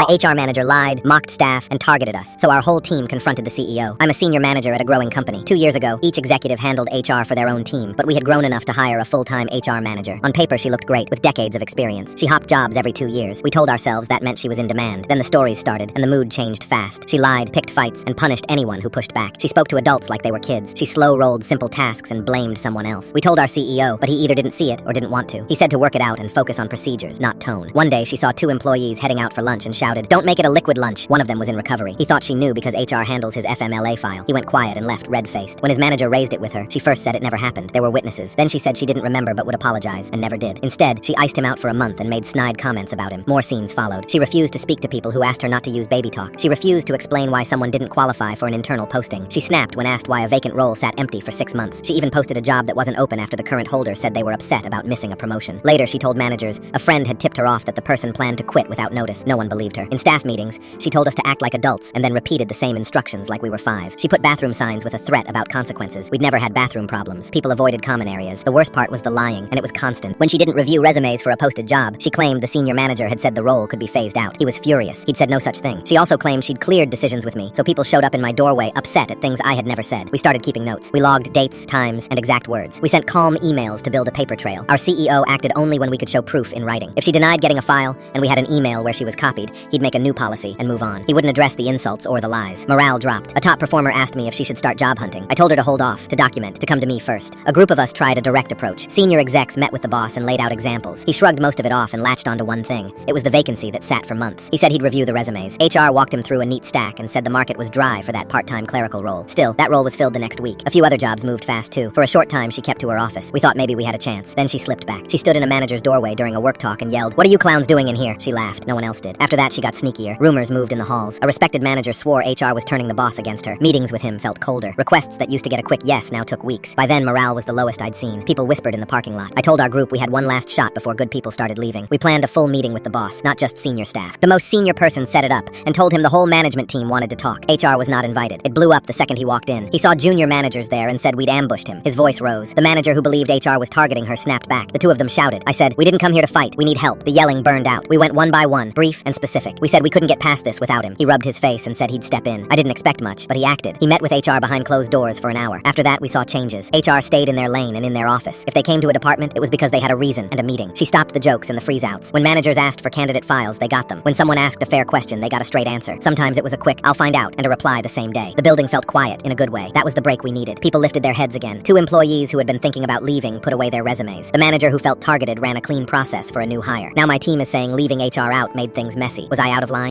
HR manager lied, mocked staff, and targeted us, so our whole team confronted the CEO. I'm a senior manager at a growing company. 2 years ago, each executive handled HR for their own team, but we had grown enough to hire a full-time HR manager. On paper, she looked great, with decades of experience. She hopped jobs every 2 years. We told ourselves that meant she was in demand. Then the stories started, and the mood changed fast. She lied, picked fights, and punished anyone who pushed back. She spoke to adults like they were kids. She slow-rolled simple tasks and blamed someone else. We told our CEO, but he either didn't see it or didn't want to. He said to work it out and focus on procedures, not tone. One day, she saw 2 employees heading out for lunch and shouted, "Don't make it a liquid lunch." One of them was in recovery. He thought she knew because HR handles his FMLA file. He went quiet and left red-faced. When his manager raised it with her, she first said it never happened. There were witnesses. Then she said she didn't remember but would apologize, and never did. Instead, she iced him out for a month and made snide comments about him. More scenes followed. She refused to speak to people who asked her not to use baby talk. She refused to explain why someone didn't qualify for an internal posting. She snapped when asked why a vacant role sat empty for 6 months. She even posted a job that wasn't open after the current holder said they were upset about missing a promotion. Later, she told managers a friend had tipped her off that the person planned to quit without notice. No one believed her. In staff meetings, she told us to act like adults and then repeated the same instructions like we were 5. She put bathroom signs with a threat about consequences. We'd never had bathroom problems. People avoided common areas. The worst part was the lying, and it was constant. When she didn't review resumes for a posted job, she claimed the senior manager had said the role could be phased out. He was furious. He'd said no such thing. She also claimed she'd cleared decisions with me, so people showed up in my doorway upset at things I had never said. We started keeping notes. We logged dates, times, and exact words. We sent calm emails to build a paper trail. Our CEO acted only when we could show proof in writing. If she denied getting a file, and we had an email where she was copied, he'd make a new policy and move on. He wouldn't address the insults or the lies. Morale dropped. A top performer asked me if she should start job hunting. I told her to hold off, to document, to come to me first. A group of us tried a direct approach. Senior execs met with the boss and laid out examples. He shrugged most of it off and latched onto one thing. It was the vacancy that sat for months. He said he'd review the resumes. HR walked him through a neat stack and said the market was dry for that part-time clerical role. Still, that role was filled the next week. A few other jobs moved fast too. For a short time, she kept to her office. We thought maybe we had a chance. Then she slipped back. She stood in a manager's doorway during a work talk and yelled, "What are you clowns doing in here?" She laughed. No one else did. After that, she got sneakier. Rumors moved in the halls. A respected manager swore HR was turning the boss against her. Meetings with him felt colder. Requests that used to get a quick yes now took weeks. By then, morale was the lowest I'd seen. People whispered in the parking lot. I told our group we had one last shot before good people started leaving. We planned a full meeting with the boss, not just senior staff. The most senior person set it up and told him the whole management team wanted to talk. HR was not invited. It blew up the second he walked in. He saw junior managers there and said we'd ambushed him. His voice rose. The manager who believed HR was targeting her snapped back. The 2 of them shouted. I said, "We didn't come here to fight. We need help." The yelling burned out. We went one by one, brief and specific. We said we couldn't get past this without him. He rubbed his face and said he'd step in. I didn't expect much, but he acted. He met with HR behind closed doors for an hour. After that, we saw changes. HR stayed in their lane and in their office. If they came to a department, it was because they had a reason and a meeting. She stopped the jokes and the freeze-outs. When managers asked for candidate files, they got them. When someone asked a fair question, they got a straight answer. Sometimes it was a quick, "I'll find out," and a reply the same day. The building felt quiet in a good way. That was the break we needed. People lifted their heads again. 2 employees who had been thinking about leaving put away their resumes. The manager who felt targeted ran a clean process for a new hire. Now my team is saying leaving HR out made things messy. Was I out of line?